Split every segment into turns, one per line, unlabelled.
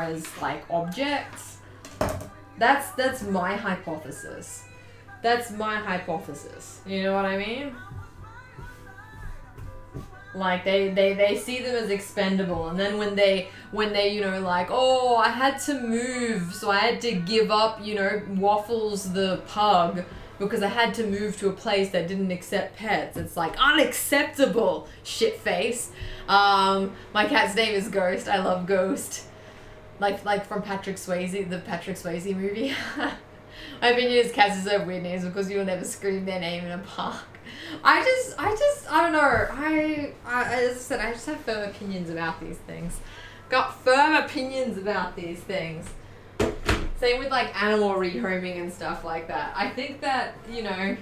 as like objects. That's my hypothesis. That's my hypothesis. You know what I mean? Like they see them as expendable, and then when they you know, like, oh, I had to move, so I had to give up, you know, Waffles the pug because I had to move to a place that didn't accept pets. It's like unacceptable, shit face. My cat's name is Ghost. I love Ghost. Like from Patrick Swayze, the Patrick Swayze movie. My opinion is cats deserve weird names because you will never scream their name in a park. I don't know. As I said, I just have firm opinions about these things. Got firm opinions about these things. Same with like animal rehoming and stuff like that. I think that, you know,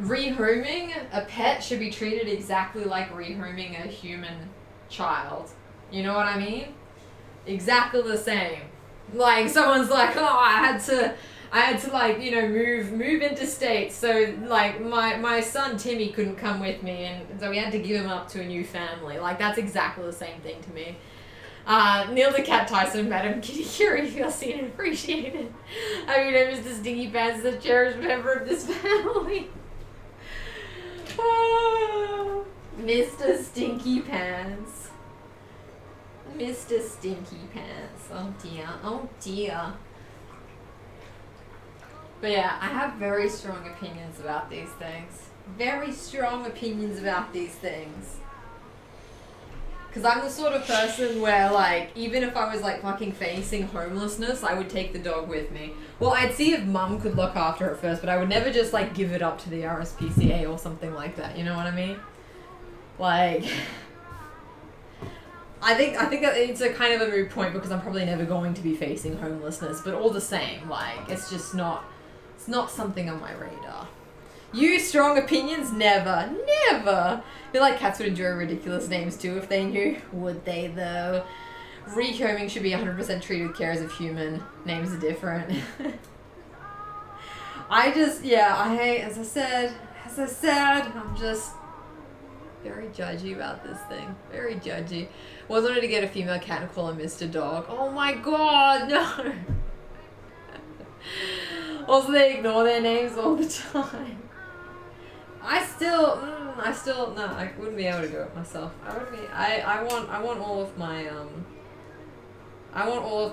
rehoming a pet should be treated exactly like rehoming a human child. You know what I mean? Exactly the same. Like someone's like, oh, I had to like, you know, move interstate, so like my son Timmy couldn't come with me, and so we had to give him up to a new family. Like that's exactly the same thing to me. Neil deGrasse Tyson, Madam Kitty Curie, feel seen and appreciated. I mean, Mr. Stinky Pants is a cherished member of this family. Oh, Mr. Stinky Pants. Mr. Stinky Pants. Oh dear. Oh dear. But yeah, I have very strong opinions about these things. Very strong opinions about these things. Because I'm the sort of person where, like, even if I was, like, fucking facing homelessness, I would take the dog with me. Well, I'd see if mum could look after it first, but I would never just, like, give it up to the RSPCA or something like that. You know what I mean? Like, I think that it's a kind of a moot point because I'm probably never going to be facing homelessness, but all the same, like, it's just not... It's not something on my radar. You, strong opinions? Never. Never. I feel like cats would enjoy ridiculous names too if they knew. Would they though? Rehoming should be 100% treated with care as if human. Names are different. as I said, I'm just very judgy about this thing. Very judgy. Wanted to get a female cat and call her Mr. Dog. Oh my god, no! Also, they ignore their names all the time. I wouldn't be able to do it myself. I want all of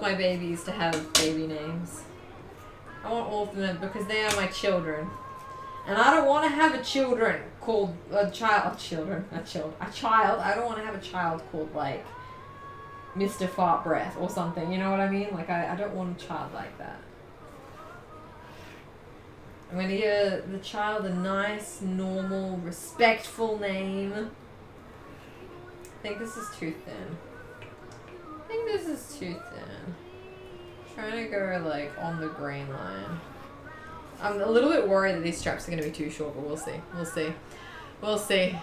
my babies to have baby names. I want all of them because they are my children. And I don't want to have a child. I don't want to have a child called like Mr. Fart Breath or something. You know what I mean? Like I don't want a child like that. I'm going to give the child a nice, normal, respectful name. I think this is too thin. Trying to go, like, on the green line. I'm a little bit worried that these straps are going to be too short, but we'll see.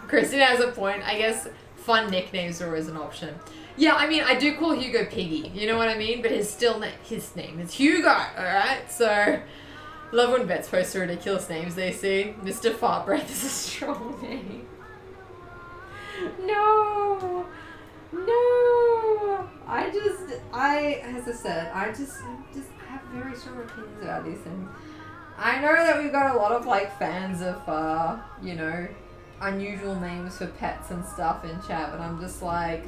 Christina has a point. I guess fun nicknames are always an option. Yeah, I mean, I do call Hugo Piggy. You know what I mean? But his name is Hugo, alright? So... Love when vets post ridiculous names they see. Mr. Fart Breath is a strong name. No. As I said, I just have very strong opinions about these things. I know that we've got a lot of like fans of, you know, unusual names for pets and stuff in chat, but I'm just like,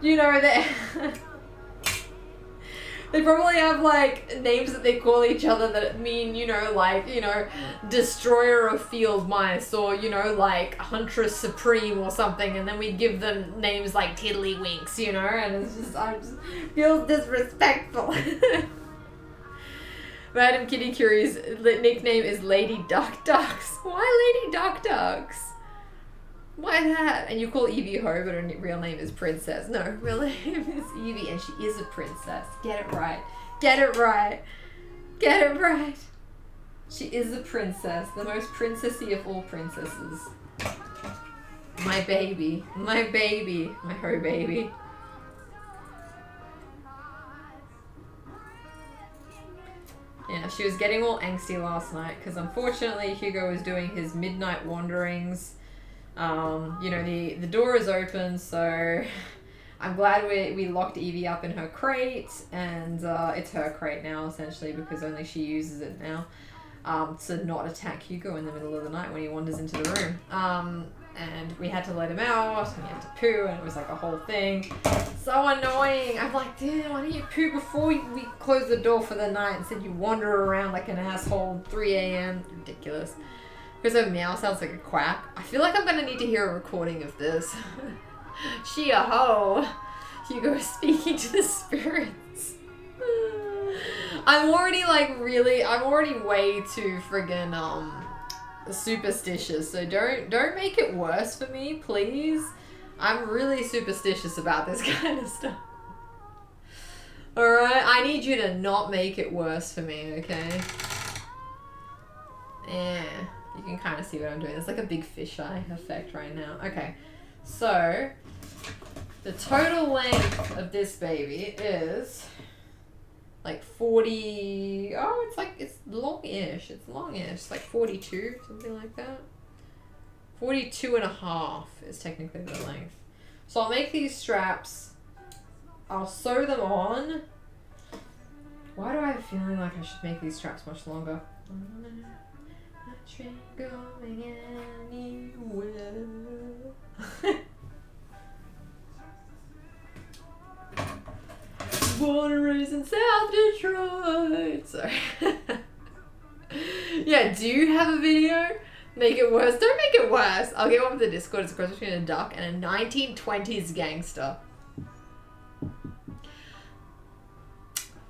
you know, they probably have, like, names that they call each other that mean, you know, like, you know, Destroyer of Field Mice or, you know, like, Huntress Supreme or something, and then we give them names like Tiddlywinks, you know, and it's just, I just feel disrespectful. Madam Kitty Curie's nickname is Lady Duck Ducks. Why Lady Duck Ducks? Why that? And you call Evie Ho, but her real name is Princess. No, her real name is Evie, and she is a princess. Get it right. She is a princess, the most princessy of all princesses. My baby, my ho baby. Yeah, she was getting all angsty last night because unfortunately Hugo was doing his midnight wanderings. You know, the door is open, so I'm glad we locked Evie up in her crate, and it's her crate now essentially because only she uses it now. To not attack Hugo in the middle of the night when he wanders into the room. And we had to let him out, and he had to poo, and it was like a whole thing. So annoying. I'm like, dude, why don't you poo before we close the door for the night? Instead you wander around like an asshole 3 a.m. Ridiculous. Because her meow sounds like a quack. I feel like I'm going to need to hear a recording of this. She a hoe. Hugo is speaking to the spirits. I'm already way too friggin' superstitious, so don't make it worse for me, please. I'm really superstitious about this kind of stuff. Alright, I need you to not make it worse for me, okay? Yeah, you can kind of see what I'm doing. It's like a big fisheye effect right now. Okay, so the total length of this baby is like 40, it's long-ish, it's like 42, something like that. 42 and a half is technically the length. So I'll make these straps, I'll sew them on. Why do I have a feeling like I should make these straps much longer? Going anywhere. Born and raised in South Detroit. Sorry. Yeah, do you have a video? Make it worse. Don't make it worse. I'll get one with the Discord. It's a cross between a duck and a 1920s gangster.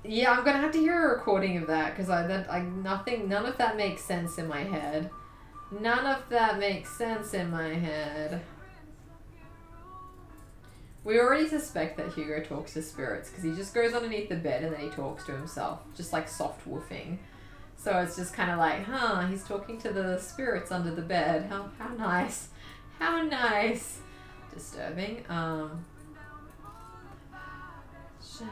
Yeah, I'm gonna have to hear a recording of that because none of that makes sense in my head. None of that makes sense in my head. We already suspect that Hugo talks to spirits because he just goes underneath the bed and then he talks to himself, just like soft woofing. So it's just kind of like, huh, he's talking to the spirits under the bed. How nice. How nice. Disturbing. Shadows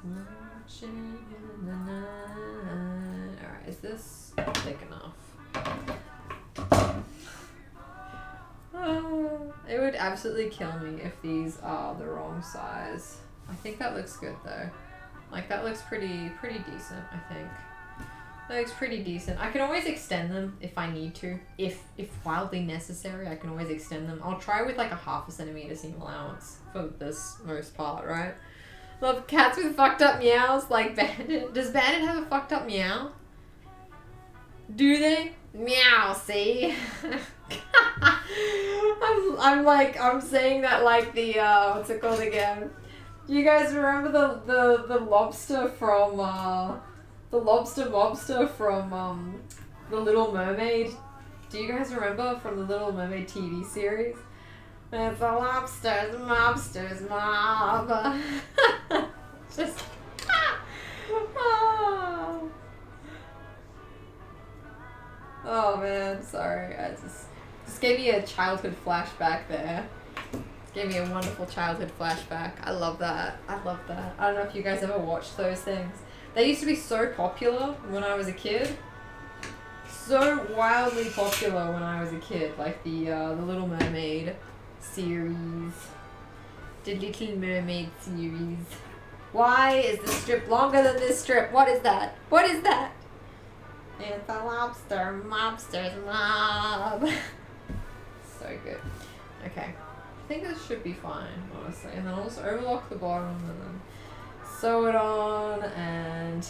watching in the night. Alright, is this thick enough? It would absolutely kill me if these are the wrong size. I think that looks good though. Like that looks pretty decent, I think. That looks pretty decent. I can always extend them if I need to. If wildly necessary, I can always extend them. I'll try with like a 1/2 centimeter seam allowance for this most part, right? Love cats with fucked up meows like Bandit. Does Bandit have a fucked up meow? Do they? Meow, see? I'm saying that like the what's it called again? Do you guys remember the lobster from the lobster mobster from The Little Mermaid? Do you guys remember from the Little Mermaid TV series? It's a lobster's mob. Just oh man, sorry. I just gave me a childhood flashback there. Just gave me a wonderful childhood flashback. I love that. I love that. I don't know if you guys ever watched those things. They used to be so popular when I was a kid. So wildly popular when I was a kid. Like the Little Mermaid series. The Little Mermaid series. Why is this strip longer than this strip? What is that? What is that? It's a lobster mobster's mob. So good. Okay. I think this should be fine, honestly. And then I'll just overlock the bottom and then sew it on, and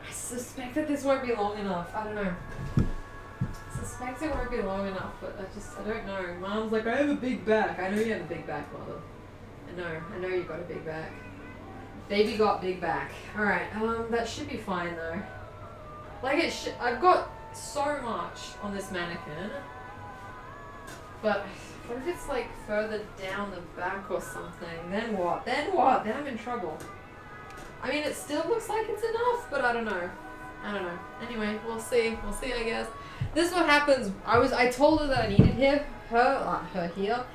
I suspect that this won't be long enough. I don't know. I suspect it won't be long enough, but I don't know. Mom's like, I have a big back. I know you have a big back, Mother. I know you've got a big back. Baby got big back. Alright, that should be fine though. Like I've got so much on this mannequin, but what if it's like further down the back or something? Then what? Then what? Then I'm in trouble. I mean, it still looks like it's enough, but I don't know. Anyway, we'll see. We'll see, I guess. This is what happens. I told her that I needed her here.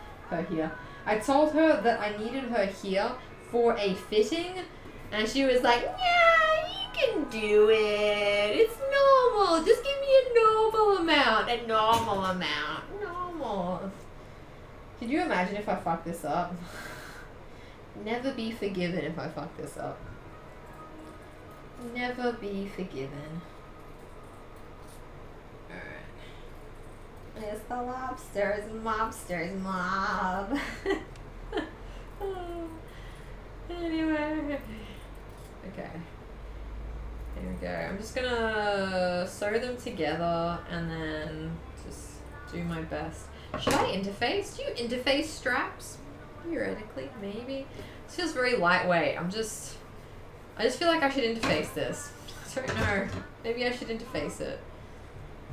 I told her that I needed her here for a fitting, and she was like, yeah, you can do it. It's normal. Just give me a normal amount. Normal. Could you imagine if I fuck this up? Never be forgiven if I fuck this up. Never be forgiven. Alright. It's the lobsters, mobsters, mob. Anyway. Okay. There we go. I'm just gonna sew them together and then just do my best. Should I interface? Do you interface straps? Theoretically, maybe. This feels very lightweight. I just feel like I should interface this. I don't know. Maybe I should interface it.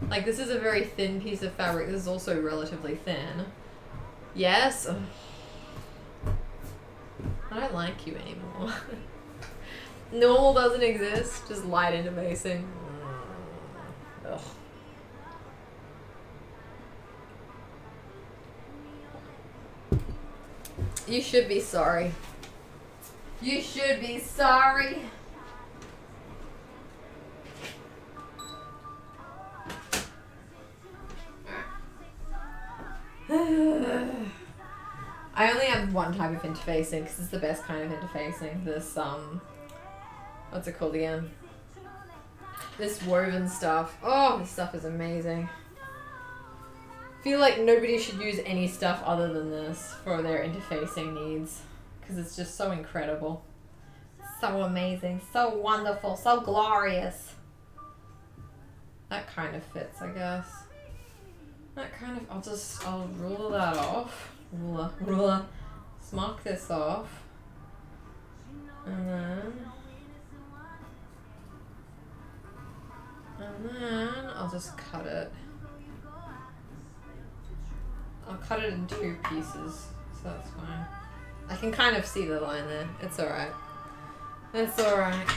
Like, this is a very thin piece of fabric. This is also relatively thin. Yes? Ugh. I don't like you anymore. Normal doesn't exist. Just light interfacing. Ugh. You should be sorry. You should be sorry. I only have one type of interfacing because it's the best kind of interfacing. This, what's it called again? This woven stuff. Oh, this stuff is amazing. I feel like nobody should use any stuff other than this for their interfacing needs because it's just so incredible. So amazing, so wonderful, so glorious. That kind of fits, I guess. That kind of, I'll rule that off. Ruler. Mark this off. And then I'll just cut it. I'll cut it in 2 pieces, so that's fine. I can kind of see the line there. It's alright. It's alright.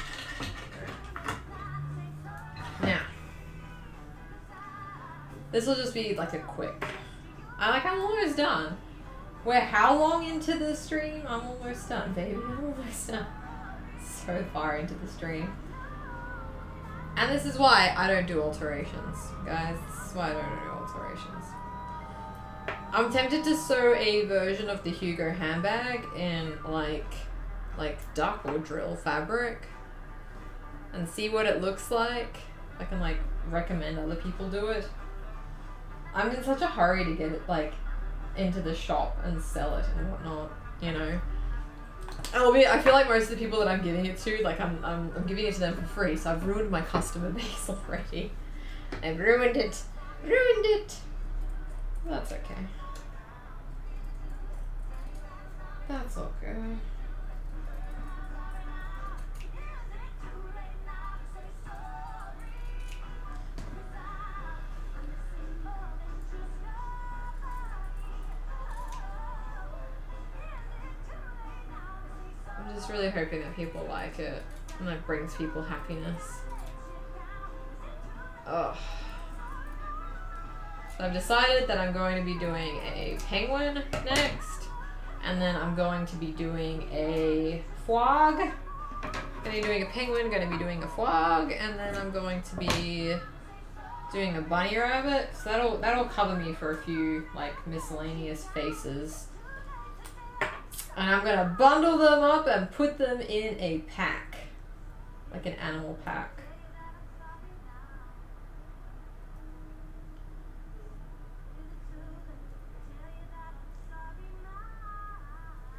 Now, this will just be like a quick. I'm almost done. We're how long into the stream? I'm almost done, baby. I'm almost done. So far into the stream. And this is why I don't do alterations, guys. This is why I don't do alterations. I'm tempted to sew a version of the Hugo handbag in like duck or drill fabric and see what it looks like. I can like recommend other people do it. I'm in such a hurry to get it like into the shop and sell it and whatnot, you know. I feel like most of the people that I'm giving it to, like I'm giving it to them for free, so I've ruined my customer base already. I've ruined it. Ruined it. That's okay. That's okay. I'm just really hoping that people like it and that brings people happiness. Ugh. So I've decided that I'm going to be doing a penguin next, and then I'm going to be doing a frog. Going to be doing a penguin, going to be doing a frog, and then I'm going to be doing a bunny rabbit. So that'll cover me for a few like miscellaneous faces. And I'm gonna bundle them up and put them in a pack, like an animal pack.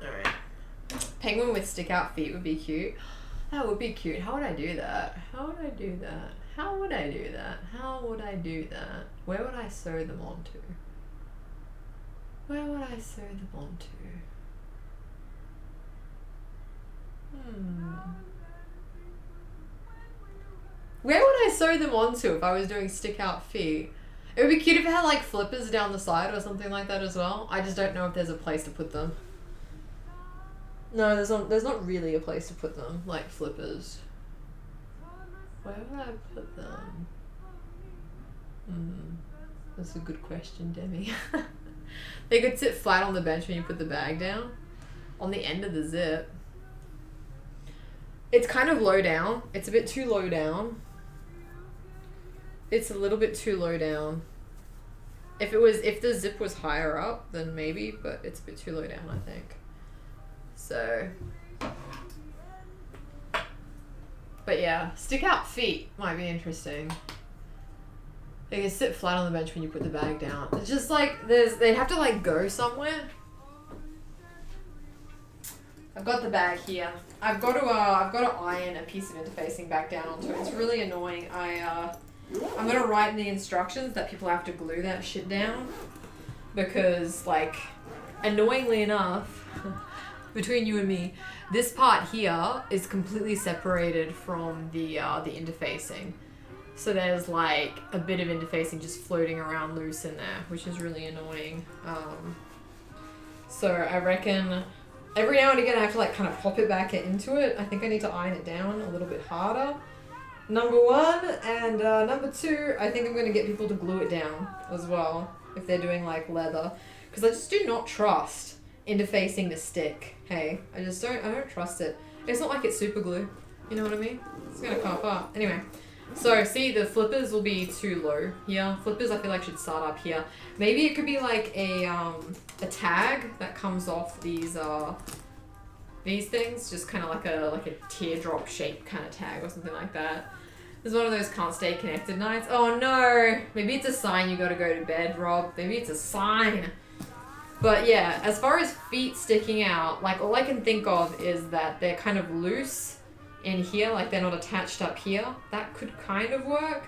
Alright. Penguin with stick out feet would be cute. That would be cute. How would I do that? How would I do that? How would I do that? How would I do that? Where would I sew them onto? Where would I sew them onto? Where would I sew them onto if I was doing stick out feet? It would be cute if it had like flippers down the side or something like that as well. I just don't know if there's a place to put them. No, there's not really a place to put them, like flippers. Where would I put them? That's a good question, Demi. They could sit flat on the bench when you put the bag down. On the end of the zip. It's kind of low down. It's a bit too low down. It's a little bit too low down. If the zip was higher up, then maybe, but it's a bit too low down, I think. So, but yeah, stick out feet might be interesting. They can sit flat on the bench when you put the bag down. It's just like they'd have to like go somewhere. I've got the bag here. I've got to iron a piece of interfacing back down onto it. It's really annoying. I'm gonna write in the instructions that people have to glue that shit down because, like, annoyingly enough, between you and me, this part here is completely separated from the interfacing. So there's like a bit of interfacing just floating around loose in there, which is really annoying. So I reckon every now and again I have to like kind of pop it back into it. I think I need to iron it down a little bit harder. Number one, and number two, I think I'm going to get people to glue it down as well if they're doing like leather, because I just do not trust interfacing the stick. Hey, I don't trust it. It's not like it's super glue, you know what I mean? It's going to come apart. Anyway, so see, the flippers will be too low here. Flippers I feel like should start up here. Maybe it could be like a tag that comes off these things, just kind of like a teardrop shape kind of tag or something like that. There's one of those can't stay connected nights. Oh no! Maybe it's a sign you gotta go to bed, Rob. Maybe it's a sign. But yeah, as far as feet sticking out, like all I can think of is that they're kind of loose in here, like they're not attached up here. That could kind of work.